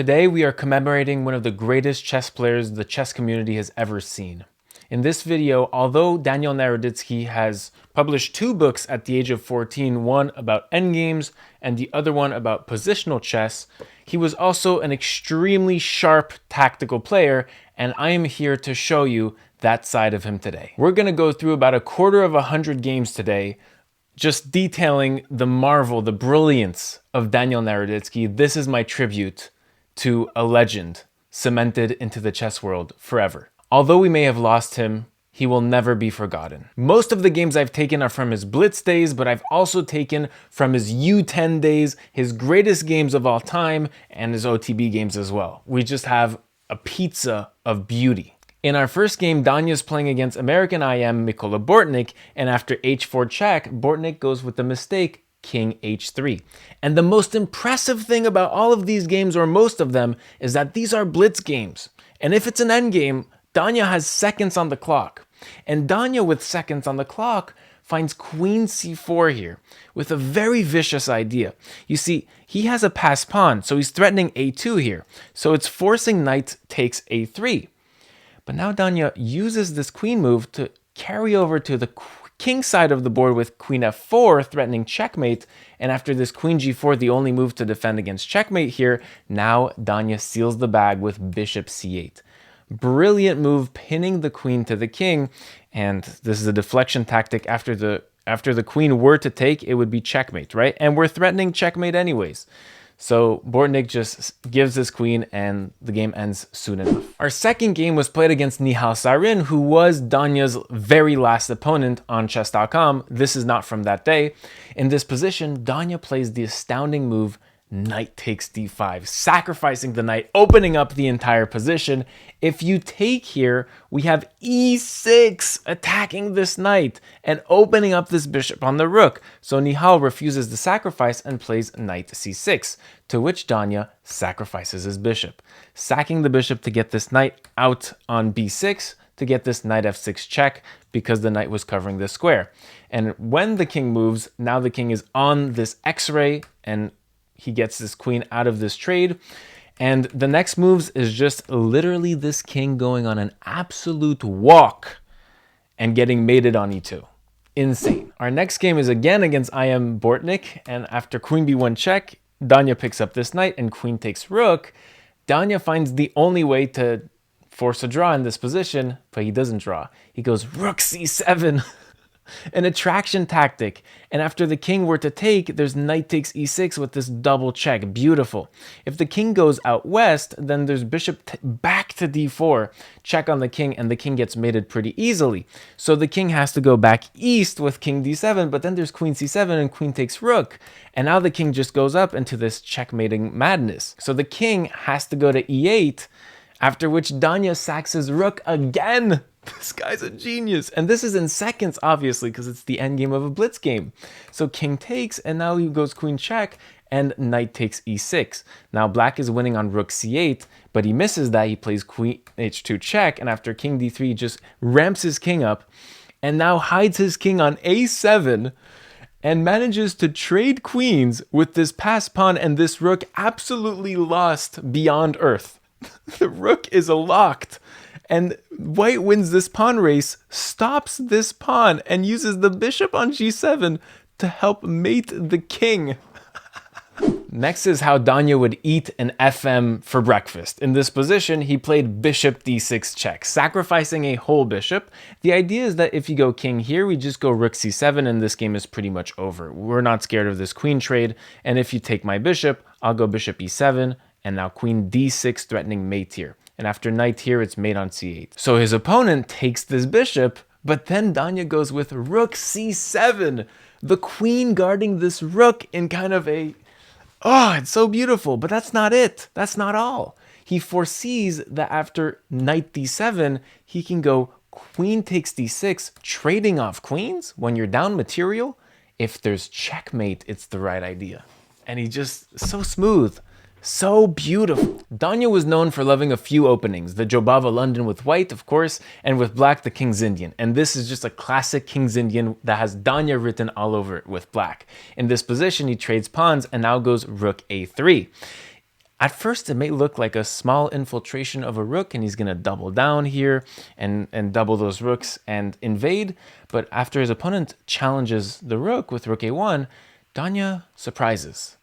Today we are commemorating one of the greatest chess players the chess community has ever seen. In this video, although Daniel Naroditsky has published 2 books at the age of 14, one about endgames and the other one about positional chess, he was also an extremely sharp tactical player, and I am here to show you that side of him today. We're going to go through about 100 games today, just detailing the marvel, the brilliance of Daniel Naroditsky. This is my tribute to a legend cemented into the chess world forever. Although we may have lost him, he will never be forgotten. Most of the games I've taken are from his blitz days, but I've also taken from his U10 days, his greatest games of all time, and his OTB games as well. We just have a pizza of beauty. In our first game, Danya is playing against American IM Mykola Bortnik, and after h4 check, Bortnik goes with the mistake King h3. And the most impressive thing about all of these games, or most of them, is that these are blitz games. And if it's an endgame, Danya has seconds on the clock. And Danya, with seconds on the clock, finds queen c4 here with a very vicious idea. You see, he has a passed pawn, so he's threatening a2 here. So it's forcing knight takes a3. But now Danya uses this queen move to carry over to the king side of the board with queen f4, threatening checkmate. And after this queen g4, the only move to defend against checkmate here, now Danya seals the bag with bishop c8. Brilliant move, pinning the queen to the king. And this is a deflection tactic. After the queen were to take, it would be checkmate, right? And we're threatening checkmate anyways. So Bortnik just gives his queen and the game ends soon enough. Our second game was played against Nihal Sarin, who was Danya's very last opponent on chess.com. This is not from that day. In this position, Danya plays the astounding move knight takes d5, sacrificing the knight, opening up the entire position. If you take here, we have e6 attacking this knight and opening up this bishop on the rook. So Nihal refuses the sacrifice and plays knight c6, to which Danya sacrifices his bishop, sacking the bishop to get this knight out on b6, to get this knight f6 check, because the knight was covering this square. And when the king moves, now the king is on this x-ray, and he gets this queen out of this trade. And the next moves is just literally this king going on an absolute walk and getting mated on e2. Insane. Our next game is again against IM Bortnik, and after queen b1 check, Danya picks up this knight and queen takes rook. Danya finds the only way to force a draw in this position, but he doesn't draw. He goes rook c7. An attraction tactic. And after the king were to take, there's knight takes e6 with this double check. Beautiful. If the king goes out west, then there's bishop back to d4, check on the king, and the king gets mated pretty easily. So the king has to go back east with king d7, but then there's queen c7 and queen takes rook. And now the king just goes up into this checkmating madness. So the king has to go to e8, after which Danya sacks his rook again. This guy's a genius. And this is in seconds, obviously, because it's the endgame of a blitz game. So king takes, and now he goes queen check, and knight takes e6. Now black is winning on rook c8, but he misses that. He plays queen h2 check, and after king d3, he just ramps his king up, and now hides his king on a7, and manages to trade queens with this passed pawn, and this rook absolutely lost beyond earth. The rook is locked. And white wins this pawn race, stops this pawn, and uses the bishop on g7 to help mate the king. Next is how Danya would eat an FM for breakfast. In this position, he played bishop d6 check, sacrificing a whole bishop. The idea is that if you go king here, we just go rook c7, and this game is pretty much over. We're not scared of this queen trade, and if you take my bishop, I'll go bishop e7, and now queen d6 threatening mate here. And after knight here, it's mate on c8. So his opponent takes this bishop, but then Danya goes with rook c7. The queen guarding this rook in kind of a, oh, it's so beautiful. But that's not it. That's not all. He foresees that after knight d7, he can go queen takes d6, trading off queens when you're down material. If there's checkmate, it's the right idea. And he just, so smooth. So beautiful. Danya was known for loving a few openings, the Jobava London with white, of course, and with black, the King's Indian. And this is just a classic King's Indian that has Danya written all over it with black. In this position, he trades pawns and now goes rook a3. At first, it may look like a small infiltration of a rook, and he's going to double down here and double those rooks and invade. But after his opponent challenges the rook with rook a1, Danya surprises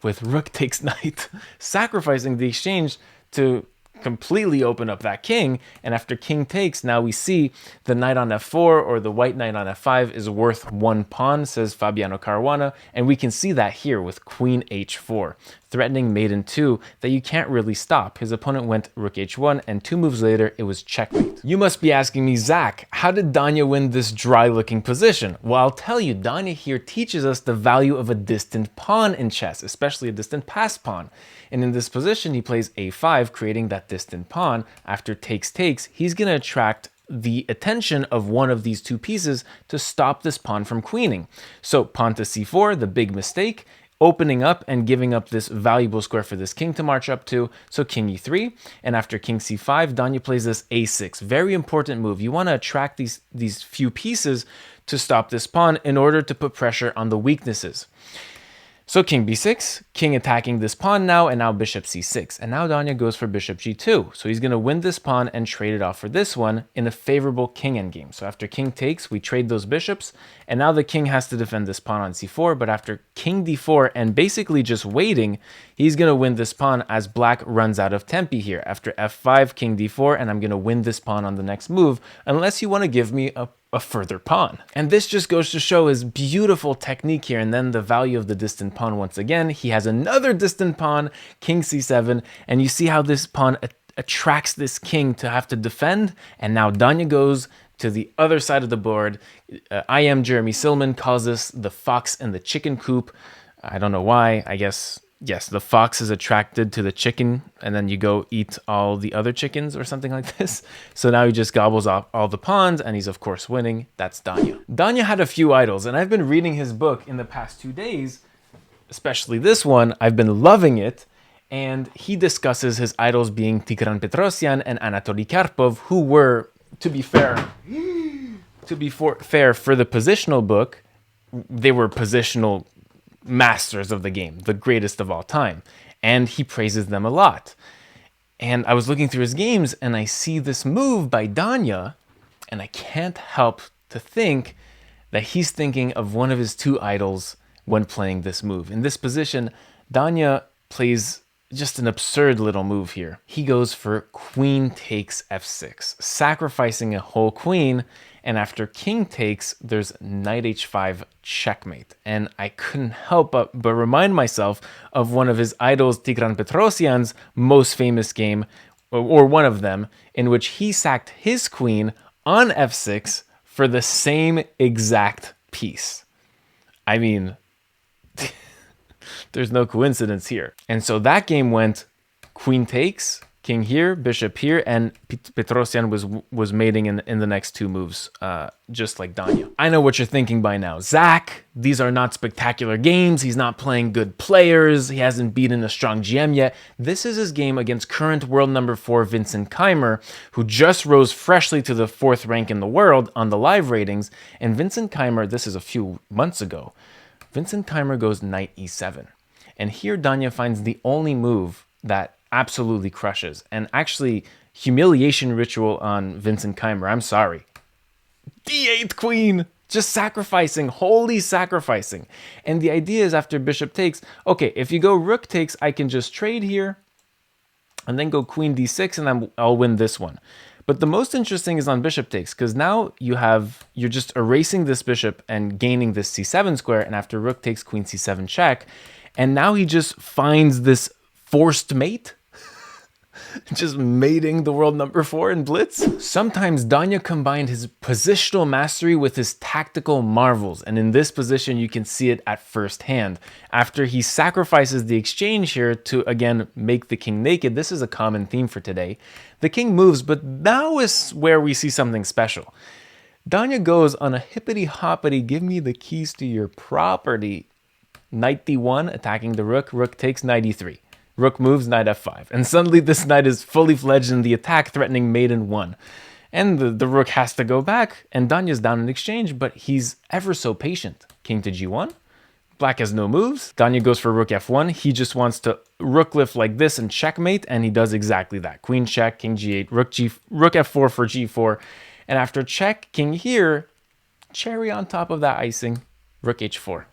with rook takes knight, sacrificing the exchange to completely open up that king. And after king takes, now we see the knight on f4 or the white knight on f5 is worth 1 pawn, says Fabiano Caruana. And we can see that here with queen h4, threatening mate in 2 that you can't really stop. His opponent went rook h1, and 2 moves later, it was checkmate. You must be asking me, Zach, how did Danya win this dry-looking position? Well, I'll tell you, Danya here teaches us the value of a distant pawn in chess, especially a distant pass pawn. And in this position, he plays a5, creating that distant pawn. After takes, he's going to attract the attention of one of these two pieces to stop this pawn from queening. So pawn to c4, the big mistake, opening up and giving up this valuable square for this king to march up to. So king e3, and after king c5, Danya plays this a6. Very important move. You want to attract these few pieces to stop this pawn in order to put pressure on the weaknesses. So king b6, king attacking this pawn now, and now bishop c6. And now Danya goes for bishop g2. So he's going to win this pawn and trade it off for this one in a favorable king endgame. So after king takes, we trade those bishops, and now the king has to defend this pawn on c4. But after king d4 and basically just waiting, he's going to win this pawn as black runs out of tempi here. After f5, king d4, and I'm going to win this pawn on the next move, unless you want to give me a further pawn. And this just goes to show his beautiful technique here, and then the value of the distant pawn once again. He has another distant pawn, king c7, and you see how this pawn attracts this king to have to defend, and now Danya goes to the other side of the board. I am Jeremy Silman calls this the fox and the chicken coop. I don't know why. I guess, yes, the fox is attracted to the chicken, and then you go eat all the other chickens or something like this. So now he just gobbles up all the pawns, and he's of course winning. That's Danya. Danya had a few idols, and I've been reading his book in the past 2 days, especially this one. I've been loving it. And he discusses his idols being Tigran Petrosyan and Anatoly Karpov, who were, to be fair, for the positional book, they were positional masters of the game, the greatest of all time. And he praises them a lot. And I was looking through his games, and I see this move by Danya, and I can't help to think that he's thinking of one of his 2 idols when playing this move. In this position, Danya plays just an absurd little move here. He goes for queen takes f6, sacrificing a whole queen, and after king takes, there's knight h5 checkmate. And I couldn't help but remind myself of one of his idols, Tigran Petrosyan's most famous game, or one of them, in which he sacked his queen on f6 for the same exact piece. I mean, there's no coincidence here. And so that game went queen takes, king here, bishop here, and Petrosyan was mating in the next 2 moves, just like Danya. I know what you're thinking by now. Zach, these are not spectacular games. He's not playing good players. He hasn't beaten a strong GM yet. This is his game against current world number 4 Vincent Keimer, who just rose freshly to the 4th rank in the world on the live ratings. And Vincent Keimer, this is a few months ago, Vincent Keimer goes knight e7. And here Danya finds the only move that absolutely crushes. And actually, humiliation ritual on Vincent Keimer. I'm sorry. D8 queen. Just sacrificing. Wholly sacrificing. And the idea is after bishop takes, okay, if you go rook takes, I can just trade here. And then go queen d6, and I'll win this one. But the most interesting is on bishop takes, because now you're just erasing this bishop and gaining this c7 square. And after rook takes, queen c7 check. And now he just finds this forced mate, just mating the world number 4 in Blitz. Sometimes Danya combined his positional mastery with his tactical marvels. And in this position, you can see it at first hand. After he sacrifices the exchange here to, again, make the king naked, this is a common theme for today. The king moves, but now is where we see something special. Danya goes on a hippity-hoppity, give me the keys to your property. Knight d1, attacking the rook. Rook takes, knight e3. Rook moves, knight f5. And suddenly this knight is fully fledged in the attack, threatening mate in 1. And the rook has to go back, and Danya's down in exchange, but he's ever so patient. King to g1. Black has no moves. Danya goes for rook f1. He just wants to rook lift like this and checkmate, and he does exactly that. Queen check, king g8, rook f4 for g4, and after check, king here, cherry on top of that icing, rook h4.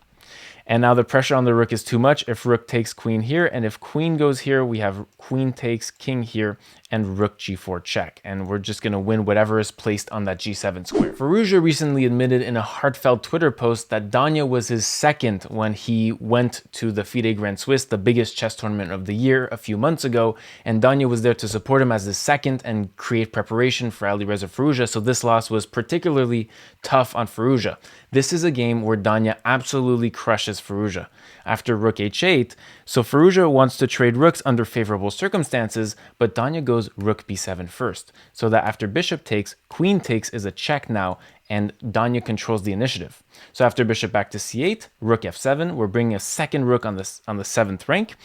And now the pressure on the rook is too much if rook takes queen here, and if queen goes here, we have queen takes king here and rook g4 check, and we're just going to win whatever is placed on that g7 square. Firouzja recently admitted in a heartfelt Twitter post that Danya was his second when he went to the FIDE Grand Swiss, the biggest chess tournament of the year, a few months ago, and Danya was there to support him as his second and create preparation for Alireza Firouzja, so this loss was particularly tough on Firouzja. This is a game where Danya absolutely crushes Firouzja. After rook h8, so Firouzja wants to trade rooks under favorable circumstances, but Danya goes rook b7 first, so that after bishop takes, queen takes is a check now, and Danya controls the initiative. So after bishop back to c8, rook f7, we're bringing a second rook on the 7th rank,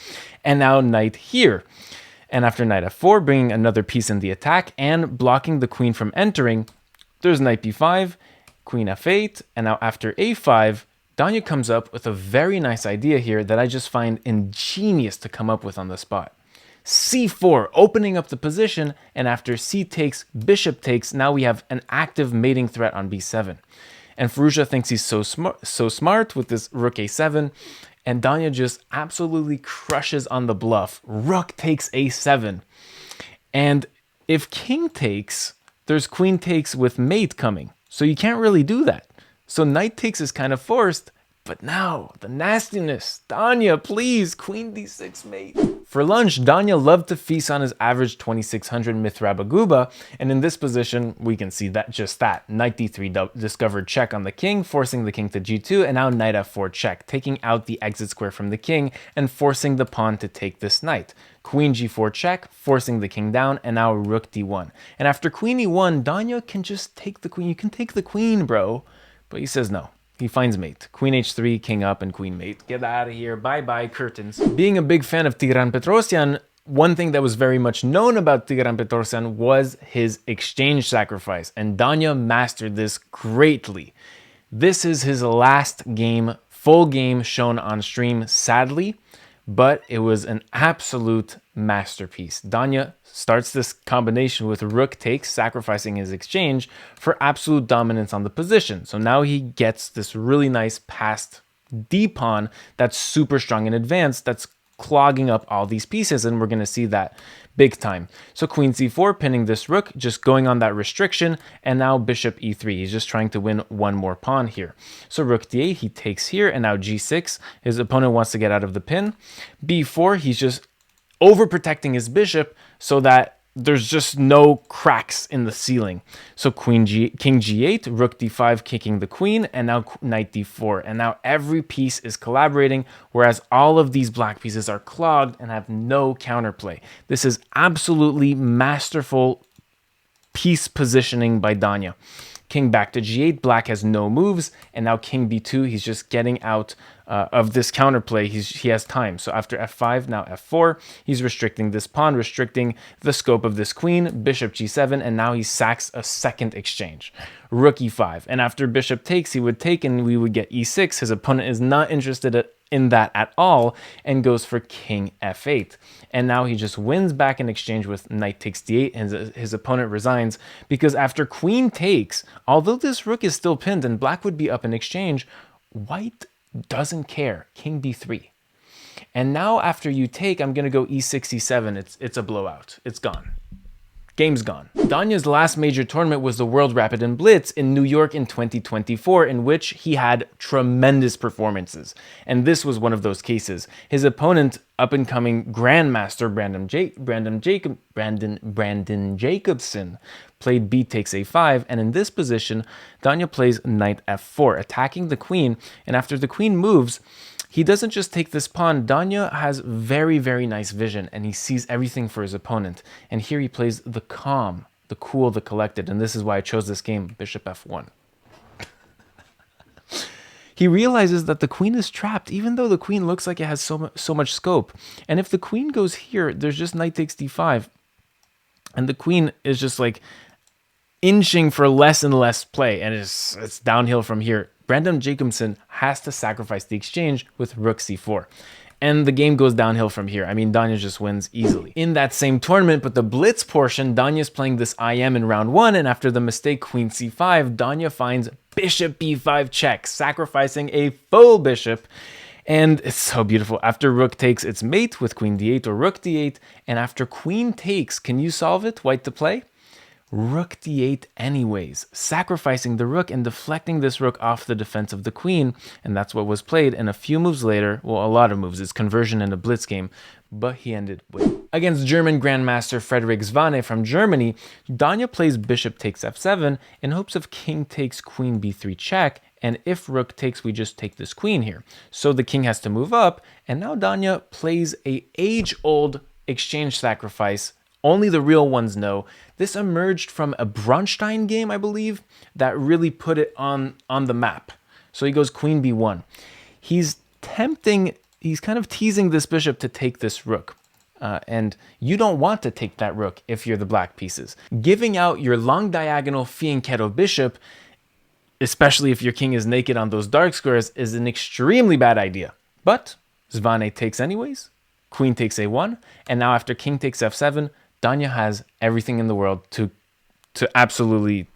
and now knight here. And after knight f4, bringing another piece in the attack and blocking the queen from entering, there's knight b5, queen f8, and now after a5, Danya comes up with a very nice idea here that I just find ingenious to come up with on the spot. c4, opening up the position, and after c takes, bishop takes, now we have an active mating threat on b7. And Firouzja thinks he's so smart with this rook a7, and Danya just absolutely crushes on the bluff. Rook takes a7. And if king takes, there's queen takes with mate coming. So you can't really do that. So knight takes is kind of forced, but now the nastiness. Danya, please, queen d6 mate. For lunch, Danya loved to feast on his average 2600 Mithrabaguba, and in this position, we can see that just that. Knight d3 discovered check on the king, forcing the king to g2, and now knight f4 check, taking out the exit square from the king and forcing the pawn to take this knight. Queen g4 check, forcing the king down, and now rook d1. And after queen e1, Danya can just take the queen. You can take the queen, bro. But he says no. He finds mate. Queen h3, king up, and queen mate. Get out of here. Bye-bye, curtains. Being a big fan of Tigran Petrosyan, one thing that was very much known about Tigran Petrosyan was his exchange sacrifice, and Danya mastered this greatly. This is his last game, full game shown on stream, sadly, but it was an absolute masterpiece. Danya starts this combination with rook takes, sacrificing his exchange for absolute dominance on the position. So now he gets this really nice passed d-pawn that's super strong in advance, that's clogging up all these pieces, and we're going to see that big time. So queen c4, pinning this rook, just going on that restriction, and now bishop e3. He's just trying to win one more pawn here. So rook d8, he takes here, and now g6. His opponent wants to get out of the pin. b4, he's just overprotecting his bishop so that there's just no cracks in the ceiling. So king g8, rook d5, kicking the queen, and now knight d4. And now every piece is collaborating, whereas all of these black pieces are clogged and have no counterplay. This is absolutely masterful piece positioning by Danya. King back to g8, black has no moves, and now king b2, he's just getting out of this counterplay. He has time. So after f5, now f4, he's restricting this pawn, restricting the scope of this queen, bishop g7, and now he sacks a second exchange. Rook e5, and after bishop takes, he would take, and we would get e6. His opponent is not interested in that at all, and goes for king f8. And now he just wins back in exchange with knight takes d8, and his opponent resigns, because after queen takes, although this rook is still pinned and black would be up in exchange, white doesn't care. King b3. And now after you take, I'm going to go e6, e7. It's a blowout. It's gone. Game's gone. Danya's last major tournament was the World Rapid and Blitz in New York in 2024, in which he had tremendous performances. And this was one of those cases. His opponent, up-and-coming Grandmaster Brandon Jacobson, played b takes a5, and in this position, Danya plays knight f4, attacking the queen, and after the queen moves, he doesn't just take this pawn. Danya has very, very nice vision, and he sees everything for his opponent. And here he plays the calm, the cool, the collected, and this is why I chose this game, bishop f1. He realizes that the queen is trapped, even though the queen looks like it has so much scope. And if the queen goes here, there's just knight takes d5, and the queen is just like inching for less and less play, and it's downhill from here. Brandon Jacobson has to sacrifice the exchange with rook c4. And the game goes downhill from here. I mean, Danya just wins easily. In that same tournament, but the blitz portion, Danya's playing this IM in round 1, and after the mistake queen c5, Danya finds bishop b5 check, sacrificing a full bishop. And it's so beautiful. After rook takes, it's mate with queen d8 or rook d8, and after queen takes, can you solve it? White to play? Rook d8 anyways, sacrificing the rook and deflecting this rook off the defense of the queen, and that's what was played. And a few moves later, well, a lot of moves, it's conversion in a blitz game, but he ended with. Against German Grandmaster Friedrich Zwane from Germany, Danya plays bishop takes f7 in hopes of king takes queen b3 check, and if rook takes, we just take this queen here. So the king has to move up, and now Danya plays a age-old exchange sacrifice. Only the real ones know. This emerged from a Bronstein game, I believe, that really put it on the map. So he goes queen b1. He's kind of teasing this bishop to take this rook. And you don't want to take that rook if you're the black pieces. Giving out your long diagonal fianchetto bishop, especially if your king is naked on those dark squares, is an extremely bad idea. But Zwane takes anyways. Queen takes a1. And now after king takes f7, Danya has everything in the world to absolutely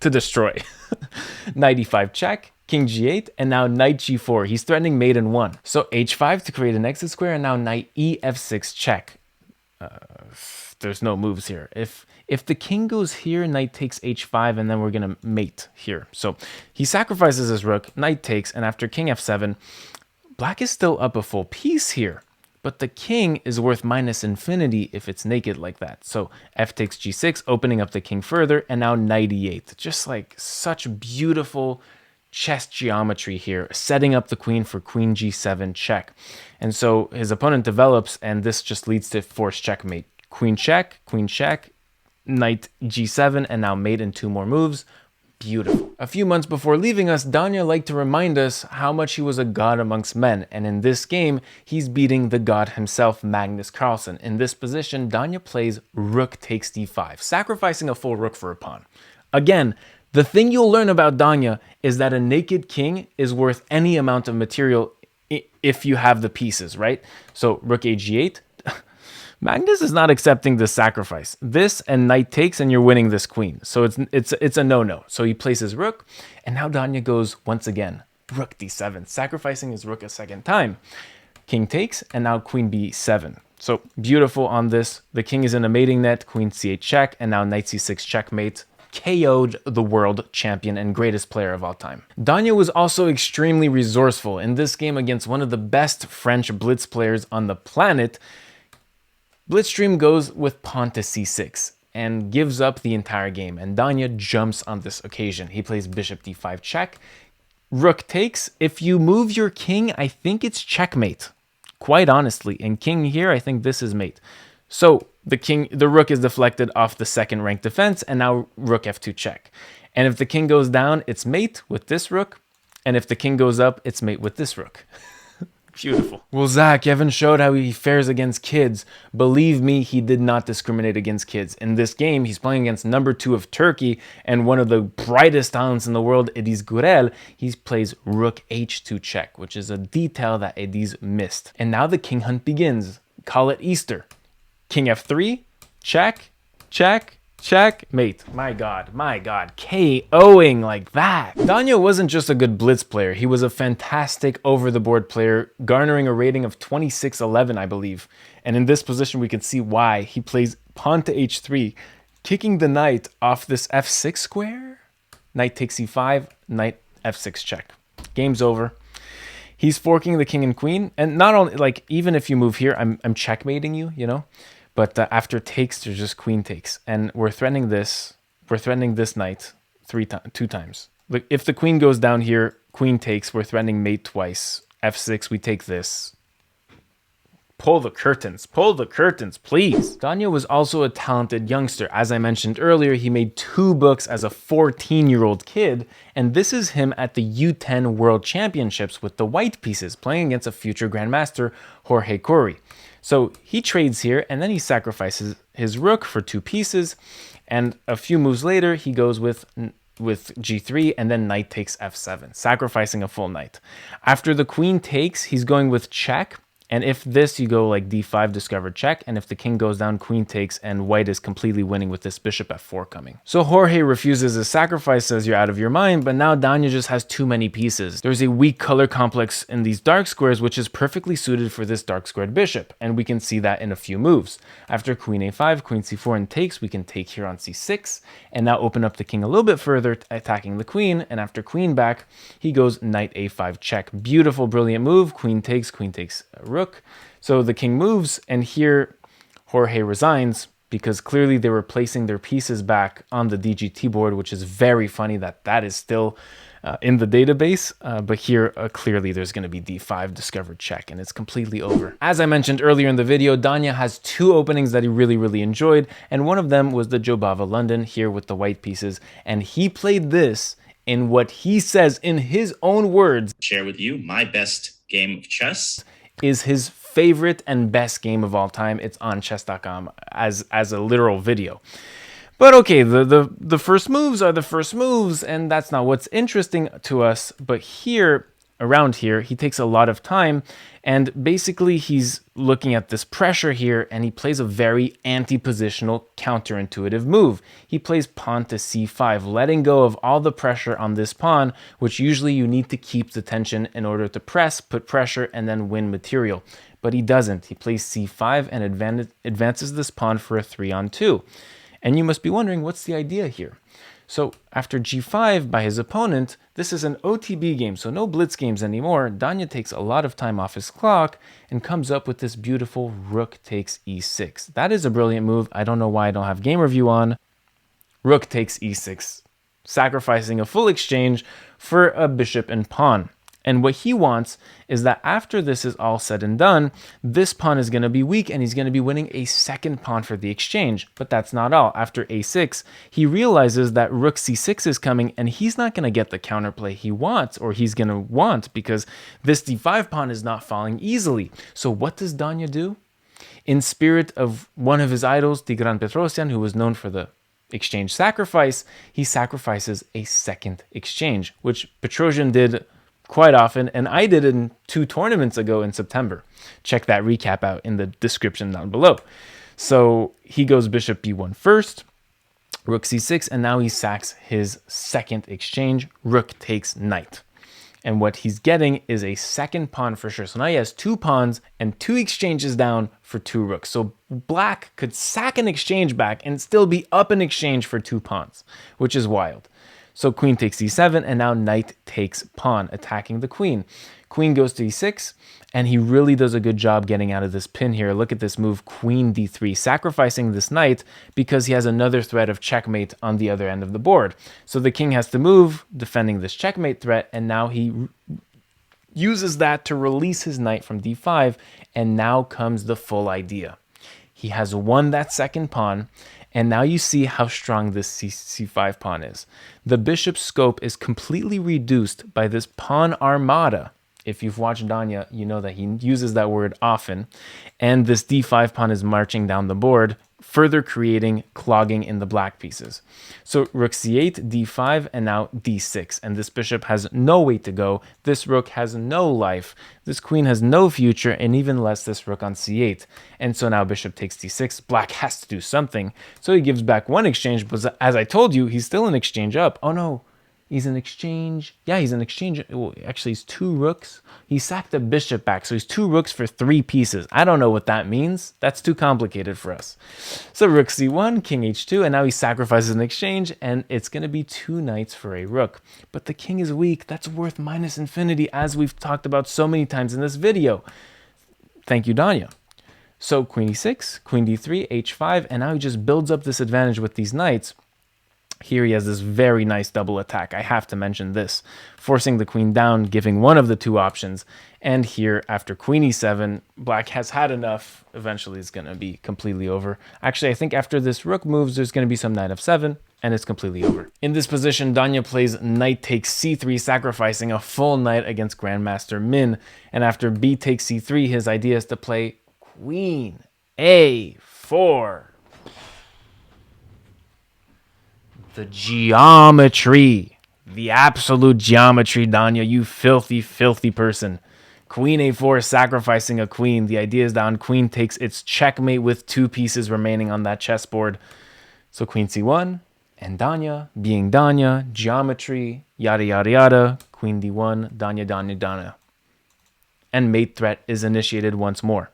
to destroy. Knight e5 check, king g8, and now knight g4. He's threatening mate in 1. So h5 to create an exit square, and now knight ef6 check. There's no moves here. If the king goes here, knight takes h5, and then we're going to mate here. So he sacrifices his rook, knight takes, and after king f7, black is still up a full piece here. But the king is worth minus infinity if it's naked like that. So f takes g6, opening up the king further, and now knight e8. Just like such beautiful chess geometry here, setting up the queen for queen g7 check. And so his opponent develops, and this just leads to forced checkmate. Queen check, knight g7, and now mate in 2 more moves. Beautiful. A few months before leaving us, Danya liked to remind us how much he was a god amongst men, and in this game, he's beating the god himself, Magnus Carlsen. In this position, Danya plays rook takes d5, sacrificing a full rook for a pawn. Again, the thing you'll learn about Danya is that a naked king is worth any amount of material if you have the pieces, right? So rook ag8, Magnus is not accepting the sacrifice. This and knight takes, and you're winning this queen. So it's a no-no. So he plays his rook, and now Danya goes once again, rook d7, sacrificing his rook a second time. King takes, and now queen b7. So beautiful on this. The king is in a mating net, queen c8 check, and now knight c6 checkmate. KO'd the world champion and greatest player of all time. Danya was also extremely resourceful in this game against one of the best French blitz players on the planet. Blitzstream goes with pawn to c6 and gives up the entire game, and Danya jumps on this occasion. He plays bishop d5 check, rook takes. If you move your king, I think it's checkmate, quite honestly. And king here, I think this is mate. So the rook is deflected off the second rank defense, and now rook f2 check. And if the king goes down, it's mate with this rook, and if the king goes up, it's mate with this rook. Beautiful. Well, Zach, Evan showed how he fares against kids. Believe me, he did not discriminate against kids. In this game, he's playing against number 2 of Turkey and one of the brightest talents in the world, Ediz Gurel. He plays rook h2 check, which is a detail that Ediz missed. And now the king hunt begins. Call it Easter. King f3, check, check, checkmate. My God, KOing like that. Danya wasn't just a good blitz player. He was a fantastic over-the-board player, garnering a rating of 2611, I believe. And in this position, we can see why. He plays pawn to h3, kicking the knight off this f6 square. Knight takes e5, knight f6 check. Game's over. He's forking the king and queen. And not only, like, even if you move here, I'm checkmating you, you know? But after takes, there's just queen takes. And we're threatening this. We're threatening this knight 2 times. Like, if the queen goes down here, queen takes, we're threatening mate twice. f6, we take this. Pull the curtains, please. Danya was also a talented youngster. As I mentioned earlier, he made 2 books as a 14-year-old kid, and this is him at the U10 World Championships with the white pieces, playing against a future Grandmaster, Jorge Corey. So he trades here, and then he sacrifices his rook for 2 pieces, and a few moves later, he goes with g3, and then knight takes f7, sacrificing a full knight. After the queen takes, he's going with check, And if this, you go like d5, discovered check. And if the king goes down, queen takes, and white is completely winning with this bishop f4 coming. So Jorge refuses his sacrifice, says you're out of your mind, but now Danya just has too many pieces. There's a weak color complex in these dark squares, which is perfectly suited for this dark squared bishop. And we can see that in a few moves. After queen a5, queen c4, and takes, we can take here on c6, and now open up the king a little bit further, attacking the queen. And after queen back, he goes knight a5 check. Beautiful, brilliant move. Queen takes rook. So the king moves, and here Jorge resigns because clearly they were placing their pieces back on the DGT board, which is very funny that that is still in the database. But here, clearly there's going to be d5, discovered check, and it's completely over. As I mentioned earlier in the video, Danya has two openings that he really enjoyed, and one of them was the Jobava London here with the white pieces, and he played this in what he says in his own words, share with you my best game of chess, is his favorite and best game of all time. It's on chess.com as a literal video. But okay, the first moves are the first moves, and that's not what's interesting to us. But here, around here, he takes a lot of time, and basically he's looking at this pressure here, and he plays a very anti-positional, counterintuitive move. He plays pawn to c5, letting go of all the pressure on this pawn, which usually you need to keep the tension in order to press, put pressure, and then win material. But he doesn't. He plays c5 and advances this pawn for a 3-on-2. And you must be wondering, what's the idea here? So after g5 by his opponent, this is an OTB game, so no blitz games anymore. Danya takes a lot of time off his clock and comes up with this beautiful rook takes e6. That is a brilliant move. I don't know why I don't have game review on. Rook takes e6, sacrificing a full exchange for a bishop and pawn. And what he wants is that after this is all said and done, this pawn is going to be weak and he's going to be winning a second pawn for the exchange. But that's not all. After a6, he realizes that rook c6 is coming and he's not going to get the counterplay he wants, or he's going to want, because this d5 pawn is not falling easily. So what does Danya do? In spirit of one of his idols, Tigran Petrosyan, who was known for the exchange sacrifice, he sacrifices a second exchange, which Petrosyan did quite often, and I did it in 2 tournaments ago in September. Check that recap out in the description down below. So he goes bishop b1 first, rook c6, and now he sacks his second exchange. Rook takes knight. And what he's getting is a second pawn for sure. So now he has 2 pawns and 2 exchanges down for 2 rooks. So black could sack an exchange back and still be up in exchange for 2 pawns, which is wild. So queen takes e7, and now knight takes pawn, attacking the queen. Queen goes to e6, and he really does a good job getting out of this pin here. Look at this move, queen d3, sacrificing this knight because he has another threat of checkmate on the other end of the board. So the king has to move, defending this checkmate threat, and now he uses that to release his knight from d5, and now comes the full idea. He has won that second pawn, and now you see how strong this c5 pawn is. The bishop's scope is completely reduced by this pawn armada. If you've watched Danya, you know that he uses that word often. And this d5 pawn is marching down the board, further creating clogging in the black pieces. So rook c8, d5, and now d6. And this bishop has no way to go. This rook has no life. This queen has no future, and even less this rook on c8. And so now bishop takes d6. Black has to do something. So he gives back 1 exchange, but as I told you, he's still an exchange up. Oh no. He's an exchange. Yeah, he's an exchange. Well, actually, he's 2 rooks. He sacked the bishop back, so he's 2 rooks for 3 pieces. I don't know what that means. That's too complicated for us. So rook c1, king h2, and now he sacrifices an exchange, and it's going to be 2 knights for a rook. But the king is weak. That's worth minus infinity, as we've talked about so many times in this video. Thank you, Danya. So queen e6, queen d3, h5, and now he just builds up this advantage with these knights. Here he has this very nice double attack. I have to mention this. Forcing the queen down, giving one of the 2 options. And here, after queen e7, black has had enough. Eventually, it's going to be completely over. Actually, I think after this rook moves, there's going to be some knight f7, and it's completely over. In this position, Danya plays knight takes c3, sacrificing a full knight against Grandmaster Min. And after b takes c3, his idea is to play queen a4. The geometry, the absolute geometry, Danya, you filthy, filthy person. Queen a4, sacrificing a queen. The idea is down. Queen takes its checkmate with 2 pieces remaining on that chessboard. So queen c1, and Danya, being Danya, geometry, yada yada yada, queen d1, Danya, Danya, Danya. And mate threat is initiated once more.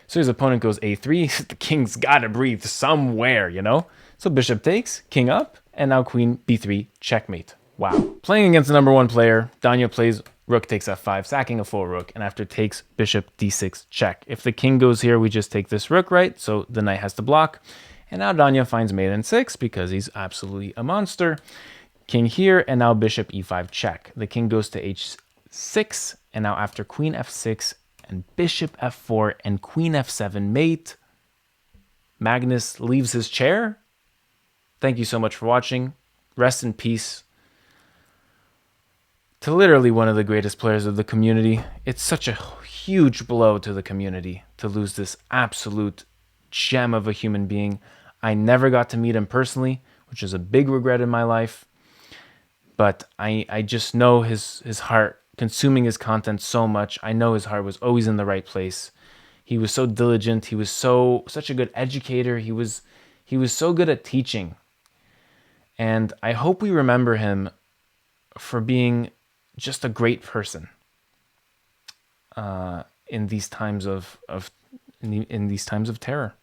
So his opponent goes a3. The king's got to breathe somewhere, you know? So bishop takes, king up, and now queen b3, checkmate. Wow. Playing against the number 1 player, Danya plays rook takes f5, sacking a full rook, and after takes bishop d6, check. If the king goes here, we just take this rook, right? So the knight has to block. And now Danya finds mate n6 because he's absolutely a monster. King here, and now bishop e5 check. The king goes to h6, and now after queen f6 and bishop f4 and queen f7 mate, Magnus leaves his chair. Thank you so much for watching. Rest in peace to literally one of the greatest players of the community. It's such a huge blow to the community to lose this absolute gem of a human being. I never got to meet him personally, which is a big regret in my life. But I just know his heart, consuming his content so much. I know his heart was always in the right place. He was so diligent. He was such a good educator. He was so good at teaching. And I hope we remember him for being just a great person in these times of terror.